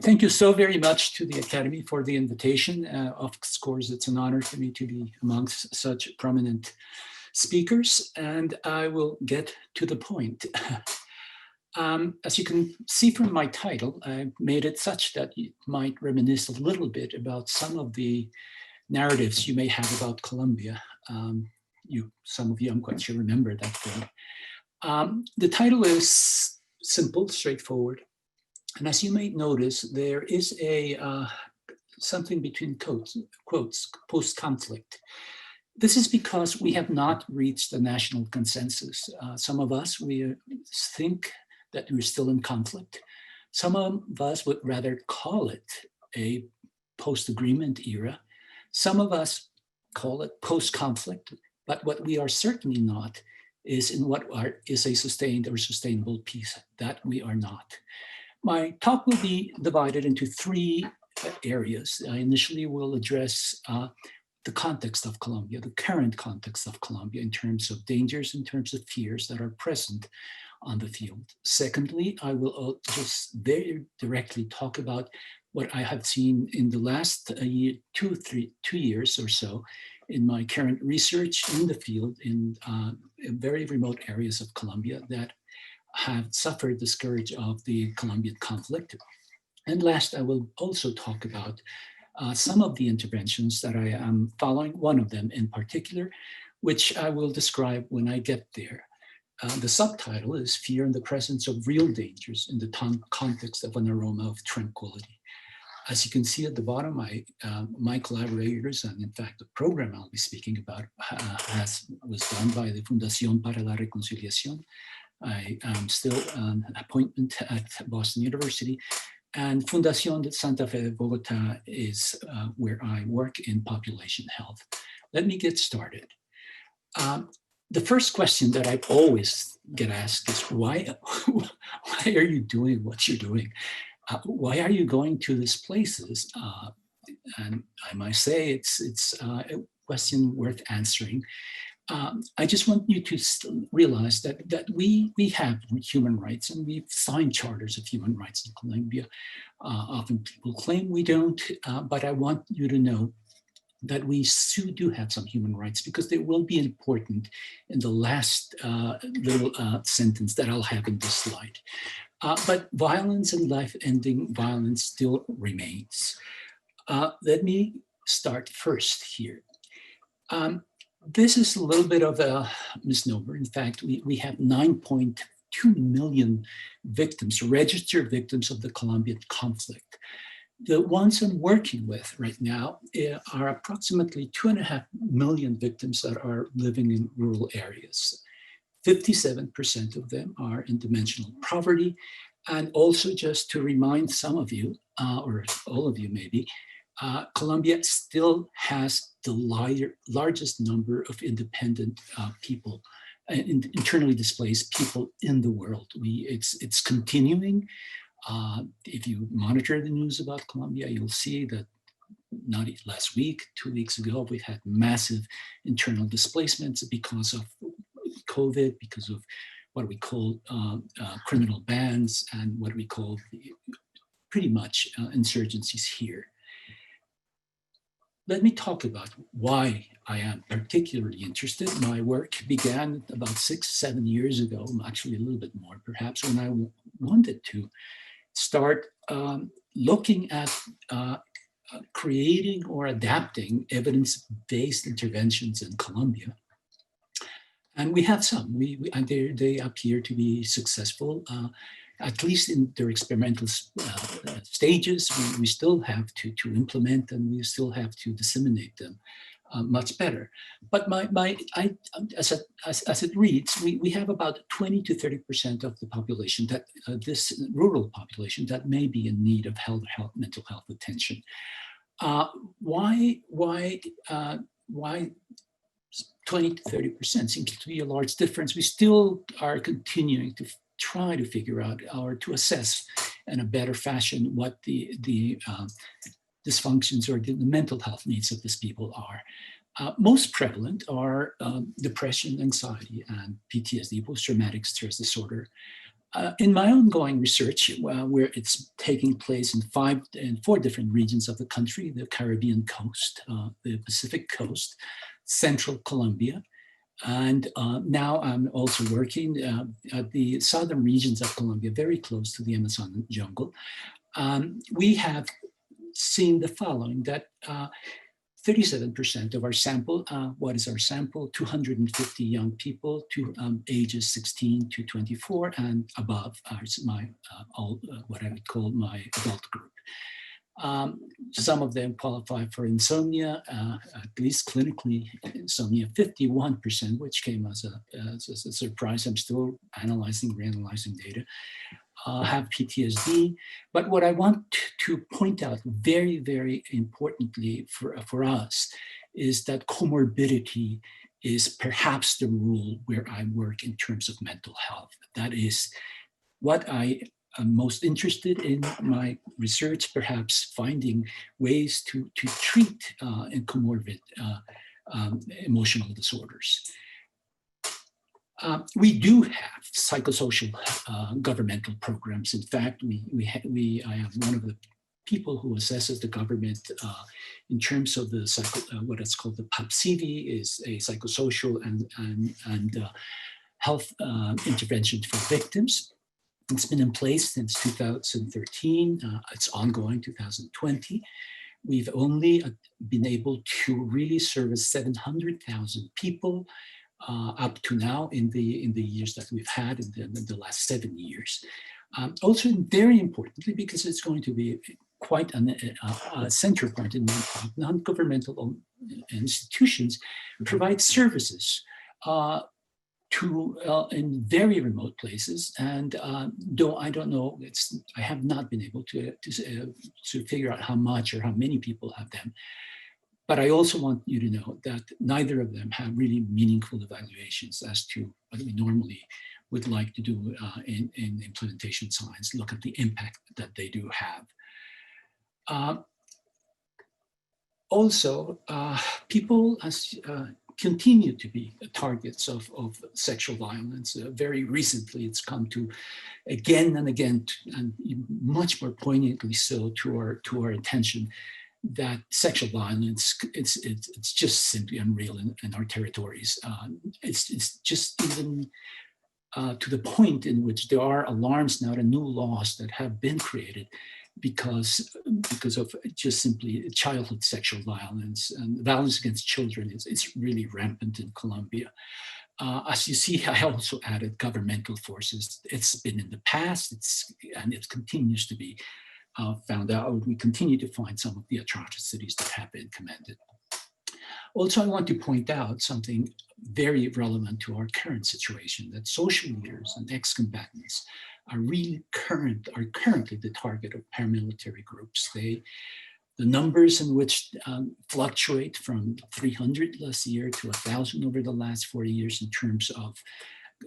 Thank you so very much to the Academy for the invitation. Of course, it's an honor for me to be amongst such prominent speakers, and I will get to the point. As you can see from my title, I made it such that you might reminisce a little bit about some of the narratives you may have about Colombia. Some of you, I'm quite sure, remember that film. The title is simple, straightforward. And as you may notice, there is a something between quotes, post-conflict. This is because we have not reached a national consensus. Some of us, we think that we're still in conflict. Some of us would rather call it a post-agreement era. Some of us call it post-conflict, but what we are certainly not is in what is a sustained or sustainable peace. That we are not. My talk will be divided into three areas. I initially will address the context of Colombia, the current context of Colombia in terms of dangers, in terms of fears that are present on the field. Secondly, I will just very directly talk about what I have seen in the last 2 years or so in my current research in the field in very remote areas of Colombia that have suffered the scourge of the Colombian conflict. And last, I will also talk about some of the interventions that I am following, one of them in particular, which I will describe when I get there. The subtitle is Fear in the Presence of Real Dangers in the Context of an Aroma of Tranquility. As you can see at the bottom, my collaborators, and in fact, the program I'll be speaking about was done by the Fundación para la Reconciliación. I am still an appointment at Boston University, and Fundación Santa de Bogotá is where I work in population health. Let me get started. The first question that I always get asked is, why are you doing what you're doing? Why are you going to these places? And I must say it's a question worth answering. I just want you to realize that we have human rights and we've signed charters of human rights in Colombia. Often people claim we don't, but I want you to know that we do have some human rights because they will be important in the last little sentence that I'll have in this slide. But violence and life-ending violence still remains. Let me start first here. This is a little bit of a misnomer. In fact, we have 9.2 million victims, registered victims of the Colombian conflict. The ones I'm working with right now are approximately 2.5 million victims that are living in rural areas. 57% of them are in dimensional poverty. And also just to remind some of you, or all of you maybe, Colombia still has the largest number of independent people, internally displaced people in the world. It's continuing. If you monitor the news about Colombia, you'll see that not last week, 2 weeks ago, we've had massive internal displacements because of COVID, because of what we call criminal bans and what we call pretty much insurgencies here. Let me talk about why I am particularly interested. My work began about 6-7 years ago, actually a little bit more perhaps, when I wanted to start looking at creating or adapting evidence-based interventions in Colombia. And we have some, and they appear to be successful, at least in their experimental stages. We still have to implement them, we still have to disseminate them much better. But as it reads, we have about 20 to 30% of the population, that this rural population, that may be in need of mental health attention. Why 20 to 30% seems to be a large difference. We still are continuing to try to figure out or to assess in a better fashion what the dysfunctions or the mental health needs of these people are. Most prevalent are depression, anxiety, and PTSD, post-traumatic stress disorder. In my ongoing research, where it's taking place in 4 different regions of the country, the Caribbean coast, the Pacific coast, central Colombia, and now I'm also working at the southern regions of Colombia, very close to the Amazon jungle. We have seen the following, that 37% of our sample, what is our sample? 250 young people to ages 16 to 24 and above is my, what I would call my adult group. Some of them qualify for insomnia, at least clinically insomnia, 51%, which came as a surprise. I'm still reanalyzing data. Have PTSD. But what I want to point out very, very importantly for us is that comorbidity is perhaps the rule where I work in terms of mental health. That is what I am most interested in my research, perhaps finding ways to treat in comorbid emotional disorders. We do have psychosocial governmental programs. In fact, I am one of the people who assesses the government in terms of the what is called the PAPCV, is a psychosocial and health intervention for victims. It's been in place since 2013. It's ongoing 2020. We've only been able to really service 700,000 people up to now in the years that we've had in the last 7 years. Also, very importantly, because it's going to be quite a central part in my talk, non-governmental institutions provide services in very remote places, and though I don't know, I have not been able to figure out how much or how many people have them. But I also want you to know that neither of them have really meaningful evaluations as to what we normally would like to do in implementation science, look at the impact that they do have. Also, people continue to be targets of sexual violence. Very recently, it's come to again and again, and much more poignantly so, to our attention, that sexual violence, it's just simply unreal in our territories. It's just even to the point in which there are alarms now and new laws that have been created because of just simply childhood sexual violence, and violence against children it's really rampant in Colombia. As you see, I also added governmental forces. It's been in the past, and it continues to be found out. We continue to find some of the atrocities that have been committed. Also, I want to point out something very relevant to our current situation, that social leaders and ex-combatants are currently the target of paramilitary groups. The numbers in which fluctuate from 300 last year to 1,000 over the last 40 years in terms of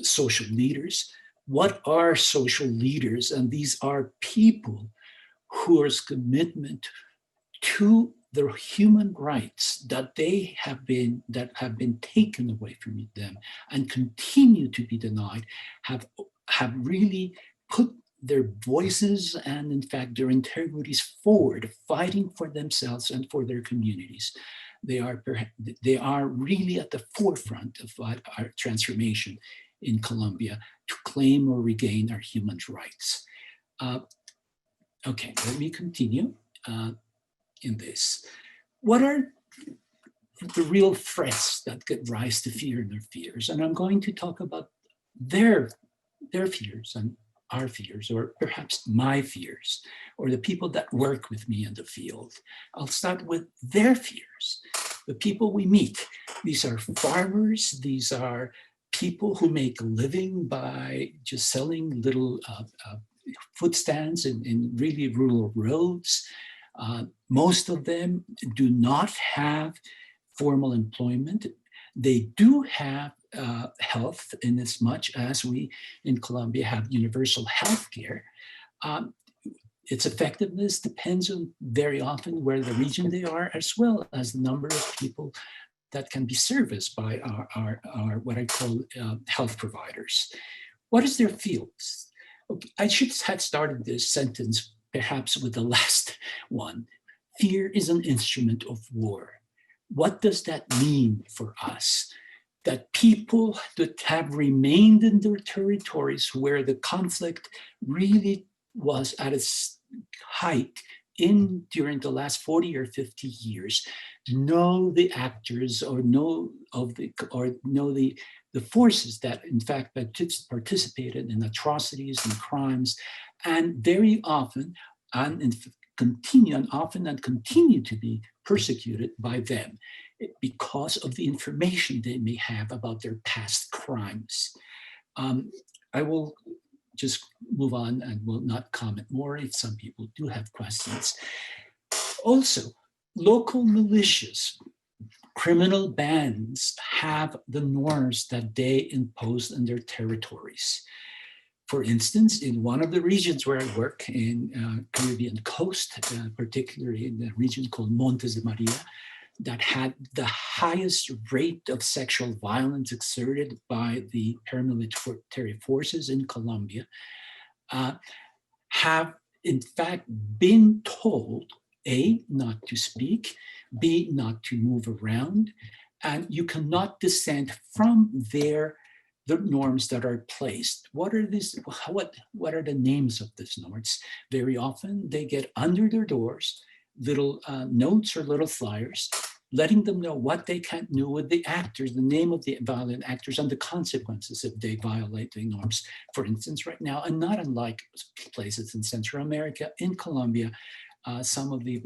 social leaders. What are social leaders? And these are people whose commitment to their human rights that have been taken away from them and continue to be denied have really put their voices and in fact their integrities forward, fighting for themselves and for their communities. They are really at the forefront of our transformation in Colombia to claim or regain our human rights. Okay, let me continue in this. What are the real threats that give rise to fear and their fears? And I'm going to talk about their fears and our fears, or perhaps my fears, or the people that work with me in the field. I'll start with their fears, the people we meet. These are farmers, these are people who make a living by just selling little food stands in really rural roads. Most of them do not have formal employment. They do have health, in as much as we in Colombia have universal health care. Its effectiveness depends on very often where the region they are, as well as the number of people that can be serviced by our what I call health providers. What is their fields? Okay, I should have started this sentence perhaps with the last one. Fear is an instrument of war. What does that mean for us? That people that have remained in their territories where the conflict really was at its height during the last 40 or 50 years know the actors or know the forces that in fact participated in atrocities and crimes, and very often continue to be persecuted by them because of the information they may have about their past crimes. I will just move on and will not comment more if some people do have questions. Also, local militias, criminal bands have the norms that they impose in their territories. For instance, in one of the regions where I work in Caribbean coast, particularly in the region called Montes de Maria, that had the highest rate of sexual violence exerted by the paramilitary forces in Colombia, have in fact been told, A, not to speak, B, not to move around, and you cannot dissent from the norms that are placed. What are the names of these norms? Very often they get under their doors little notes or little flyers, letting them know what they can't do with the actors, the name of the violent actors, and the consequences if they violate the norms. For instance, right now, and not unlike places in Central America, in Colombia, some of the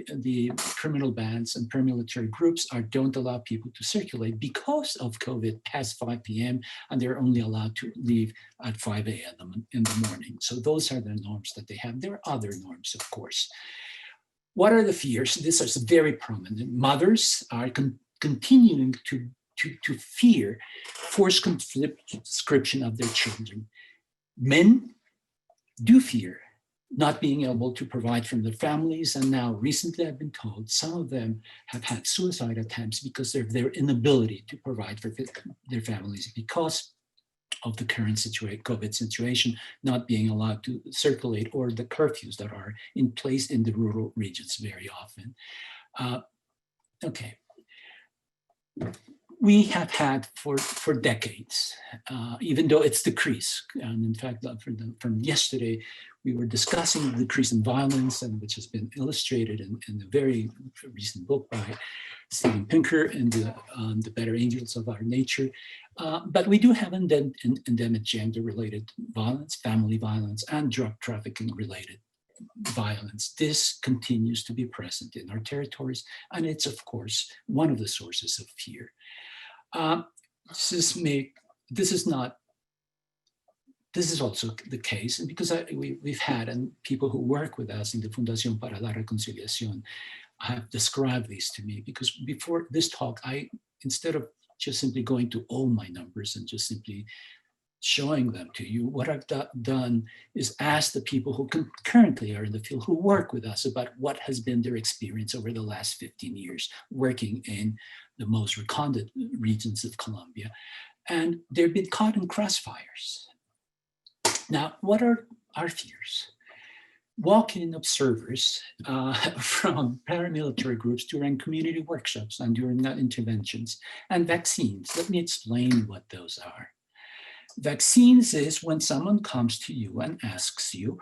criminal bands and paramilitary groups don't allow people to circulate because of COVID past 5 p.m. and they're only allowed to leave at 5 a.m. in the morning. So those are the norms that they have. There are other norms, of course. What are the fears? This is very prominent. Mothers are continuing to fear forced conscription of their children. Men do fear not being able to provide from their families. And now recently I've been told some of them have had suicide attempts because of their inability to provide for their families because of the current COVID situation, not being allowed to circulate, or the curfews that are in place in the rural regions very often. Okay. We have had for decades, even though it's decreased. And in fact, from yesterday, we were discussing the decrease in violence, and which has been illustrated in a very recent book by Steven Pinker in the Better Angels of Our Nature. But we do have endemic gender-related violence, family violence, and drug trafficking-related violence. This continues to be present in our territories, and it's, of course, one of the sources of fear. This is also the case, and because we've had, and people who work with us in the Fundación para la Reconciliación have described these to me, because before this talk, instead of just simply going to all my numbers and just simply showing them to you, what I've done is ask the people who currently are in the field, who work with us, about what has been their experience over the last 15 years working in the most recondite regions of Colombia. And they've been caught in crossfires. Now, what are our fears? Walk-in observers from paramilitary groups during community workshops and during interventions, and vaccines. Let me explain what those are. Vaccines is when someone comes to you and asks you,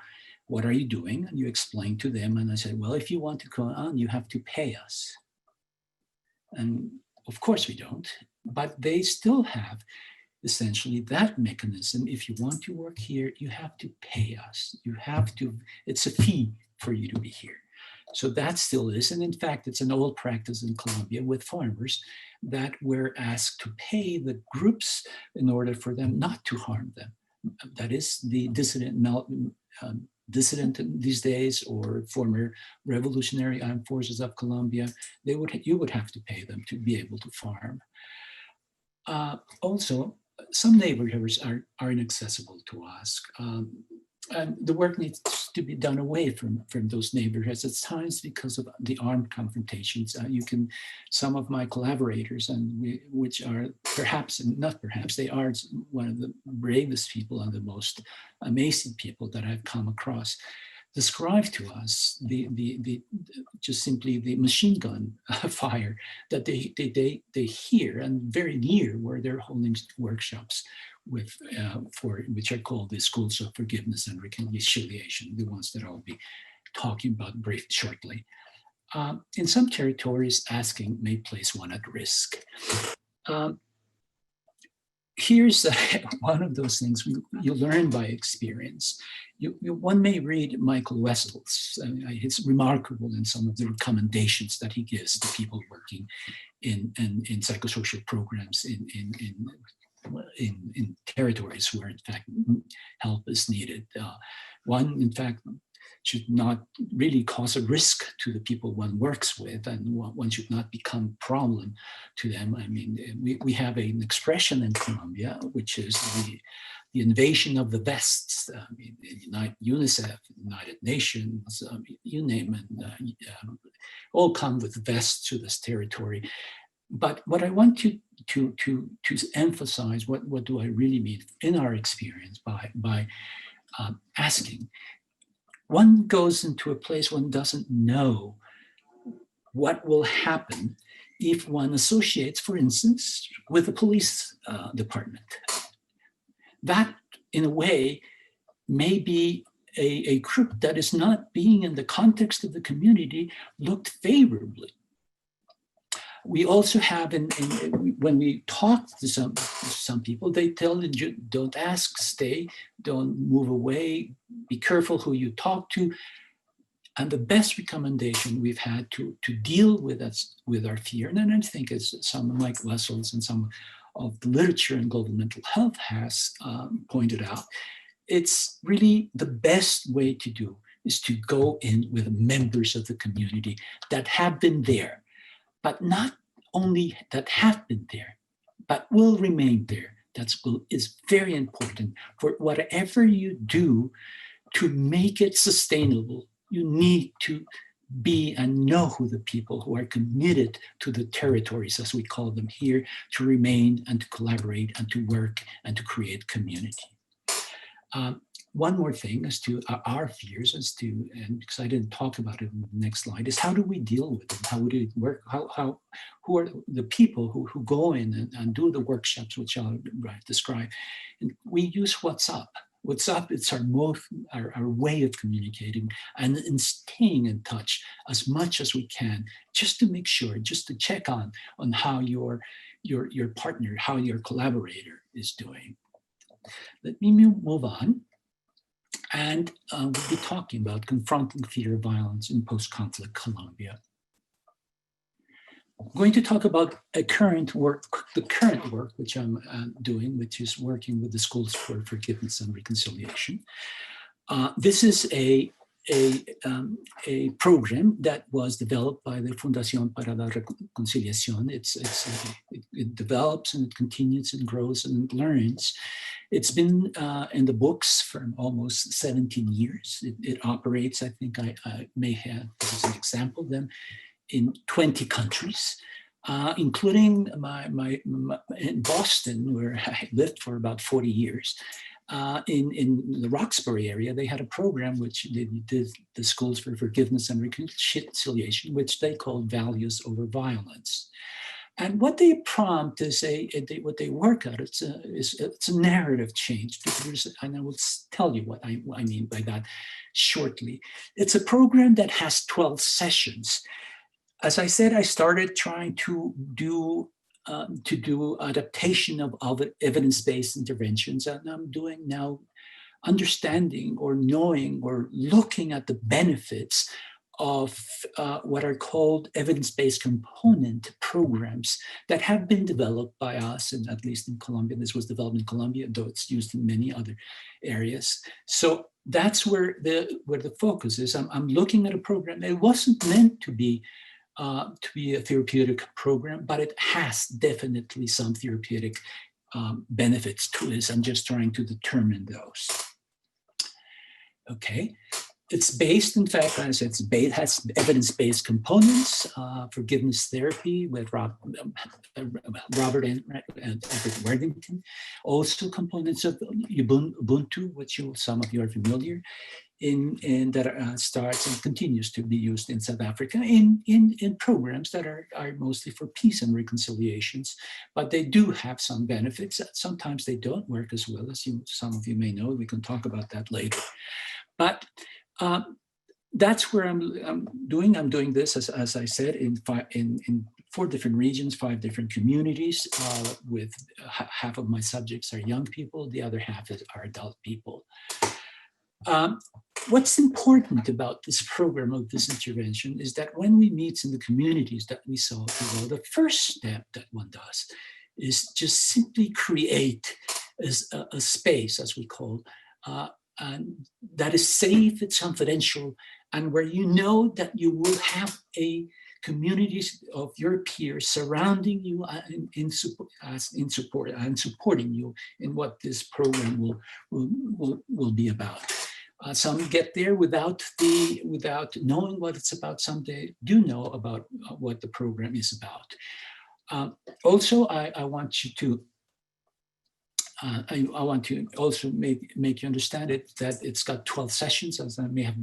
what are you doing? And you explain to them, and I say, well, if you want to go on, you have to pay us. And of course we don't, but they still have essentially that mechanism. If you want to work here, you have to pay us. It's a fee for you to be here. So that still is, and in fact, it's an old practice in Colombia with farmers that were asked to pay the groups in order for them not to harm them. That is the dissident these days, or former revolutionary armed forces of Colombia. You would have to pay them to be able to farm. Also, some neighborhoods are inaccessible to us. the work needs to be done away from those neighborhoods at times because of the armed confrontations. Some of my collaborators, which are they are one of the bravest people and the most amazing people that I've come across, describe to us just simply the machine gun fire that they hear, and very near where they're holding workshops which are called the schools of forgiveness and reconciliation, the ones that I'll be talking about briefly shortly. In some territories, asking may place one at risk. Here's one of those things you learn by experience. One may read Michael Wessel's. It's remarkable in some of the recommendations that he gives to people working in psychosocial programs in territories where, in fact, help is needed. One, in fact, should not really cause a risk to the people one works with, and one should not become a problem to them. I mean, we have an expression in Colombia, which is the invasion of the vests. UNICEF, United Nations, you name it, all come with vests to this territory. But what I want to emphasize, what do I really mean in our experience by asking? One goes into a place one doesn't know what will happen if one associates, for instance, with the police department. That, in a way, may be a group that is not being, in the context of the community, looked favorably. We also have, when we talk to some people, they tell you, don't ask, stay, don't move away, be careful who you talk to. And the best recommendation we've had to deal with our fear, and I think as some like Wessels and some of the literature in global mental health has pointed out, it's really the best way to do is to go in with members of the community that have been there, but not only that have been there, but will remain there. That is very important. For whatever you do to make it sustainable, you need to be and know who the people who are committed to the territories, as we call them here, to remain and to collaborate and to work and to create community. One more thing as to our fears, and because I didn't talk about it in the next slide, is how do we deal with them? How would it work? Who are the people who go in and do the workshops, which I'll describe? And we use WhatsApp. WhatsApp, it's our way of communicating and in staying in touch as much as we can, just to make sure, just to check on how your partner, how your collaborator is doing. Let me move on. And we'll be talking about confronting fear of violence in post-conflict Colombia. I'm going to talk about the current work which I'm doing, which is working with the Schools for Forgiveness and Reconciliation. This is a program that was developed by the Fundación para la Reconciliación. It develops and it continues and grows and it learns. It's been in the books for almost 17 years. It operates, I think I may have, as an example, them in 20 countries, including in Boston, where I lived for about 40 years. In the Roxbury area, they had a program which they did the Schools for Forgiveness and Reconciliation, which they called Values Over Violence. And what they prompt is what they work at. It's a narrative change. And I will tell you what I mean by that shortly. It's a program that has 12 sessions. As I said, I started trying to do adaptation of evidence-based interventions, and I'm doing now understanding or knowing or looking at the benefits of what are called evidence-based component programs that have been developed by us, and at least in Colombia. This was developed in Colombia, though it's used in many other areas. So that's where the focus is. I'm looking at a program. It wasn't meant to be a therapeutic program, but it has definitely some therapeutic benefits to this. I'm just trying to determine those. Okay. It's based, in fact, as it has evidence-based components, forgiveness therapy with Robert and Edward Worthington. Also components of Ubuntu, which some of you are familiar, that starts and continues to be used in South Africa in programs that are mostly for peace and reconciliations, but they do have some benefits. Sometimes they don't work as well as some of you may know. We can talk about that later. But that's where I'm doing this, as I said, in 4 different regions, 5 different communities, with half of my subjects are young people, the other half are adult people. What's important about this program of this intervention is that when we meet in the communities that we saw below, the first step that one does is just simply create a space, as we call, and that is safe, it's confidential, and where you know that you will have a community of your peers surrounding you in support and supporting you in what this program will be about. Some get there without knowing what it's about. Some they do know about what the program is about. Also, I want you to. I want to also make you understand that it's got 12 sessions, as I may have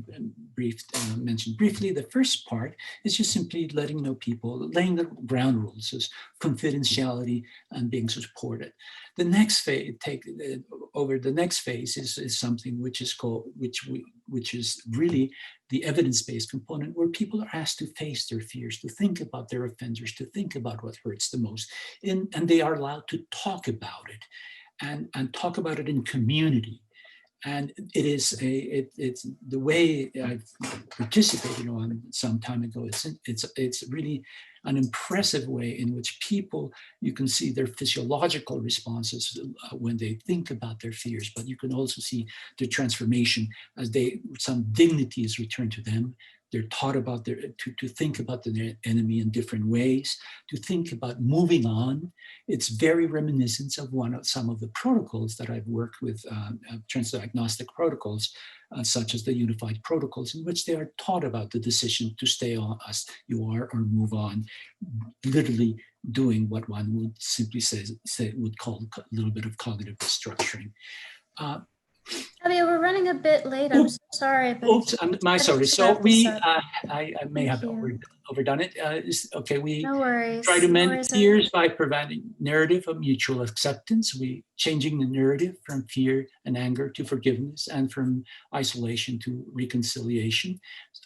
mentioned briefly. The first part is just simply letting know people, laying the ground rules as confidentiality and being supported. The next phase, the next phase is something which is called, which is really the evidence-based component, where people are asked to face their fears, to think about their offenders, to think about what hurts the most, and they are allowed to talk about it. And talk about it in community. And it's the way I participated on some time ago. It's really an impressive way in which people, you can see their physiological responses when they think about their fears, but you can also see the transformation as some dignity is returned to them. They're taught about to think about the enemy in different ways, to think about moving on. It's very reminiscent of some of the protocols that I've worked with, transdiagnostic protocols, such as the unified protocols, in which they are taught about the decision to stay on as you are or move on, literally doing what one would simply would call a little bit of cognitive restructuring. Fabio, we're running a bit late. I'm so sorry. But oops, I'm sorry. So I may have overdone it. Okay, we no worries. try to mend fears by providing narrative of mutual acceptance. We changing the narrative from fear and anger to forgiveness, and from isolation to reconciliation.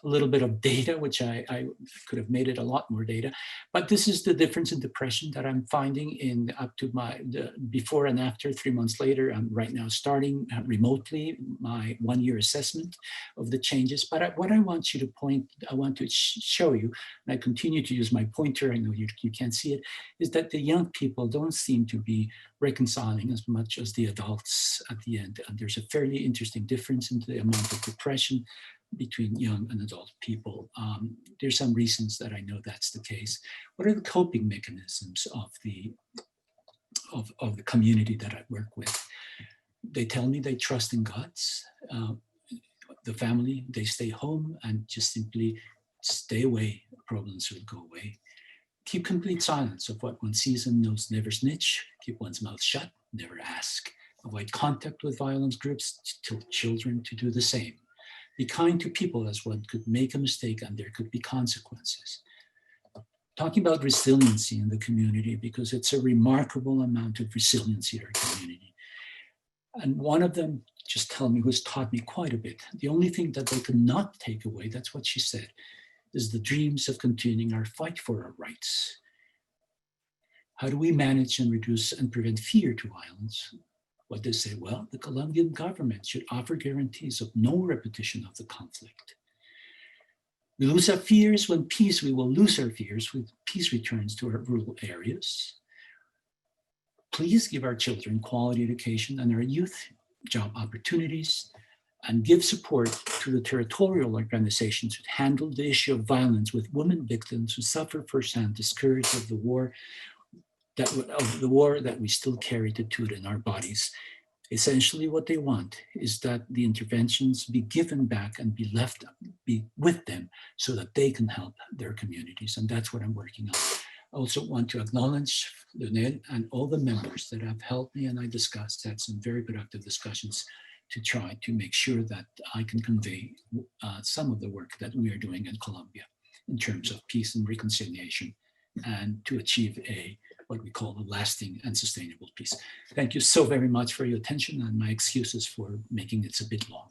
A little bit of data, which I could have made it a lot more data, but this is the difference in depression that I'm finding in up to the before and after. 3 months later, I'm right now starting remotely my 1-year assessment of the changes. But what I want to show you, and I continue to use my pointer, I know you can't see it, is that the young people don't seem to be reconciling as much as the adults at the end. And there's a fairly interesting difference in the amount of depression between young and adult people. There's some reasons that I know that's the case. What are the coping mechanisms of the community that I work with? They tell me they trust in God. The family, they stay home and just simply stay away. Problems will go away. Keep complete silence of what one sees and knows, never snitch. Keep one's mouth shut, never ask. Avoid contact with violence groups, tell children to do the same. Be kind to people, as one could make a mistake and there could be consequences. Talking about resiliency in the community, because it's a remarkable amount of resiliency in our community. And one of them just tell me, who's taught me quite a bit, the only thing that they could not take away, that's what she said, is the dreams of continuing our fight for our rights. How do we manage and reduce and prevent fear to violence? What they say, well, the Colombian government should offer guarantees of no repetition of the conflict. We lose our fears when we will lose our fears when peace returns to our rural areas. Please give our children quality education and our youth job opportunities, and give support to the territorial organizations who handle the issue of violence with women victims who suffer firsthand the scourge of the war that we still carry tattooed in our bodies. Essentially, what they want is that the interventions be given back and be with them so that they can help their communities. And that's what I'm working on. I also want to acknowledge Lionel and all the members that have helped me, and I had some very productive discussions to try to make sure that I can convey some of the work that we are doing in Colombia in terms of peace and reconciliation, and to achieve what we call a lasting and sustainable peace. Thank you so very much for your attention, and my excuses for making it a bit long.